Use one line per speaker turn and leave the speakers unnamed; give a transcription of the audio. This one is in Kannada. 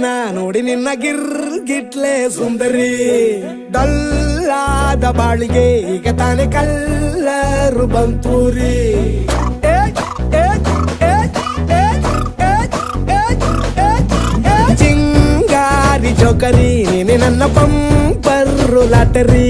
ನಾ ನೋಡಿ ನಿನ್ನ ಗಿಟ್ಲೆ ಸುಂದರಿ. ಡಲ್ಲಾದ ಬಾಳಿಗೆ ಈಗ ತಾನೆ ಕಲ್ಲರು ಬಂತೂರಿ. ಚಿಂಗಾರಿ ಜೋಕರಿ ನೀನೆ ನನ್ನ ಪಂಪರ್ರು ಲಾಟರಿ.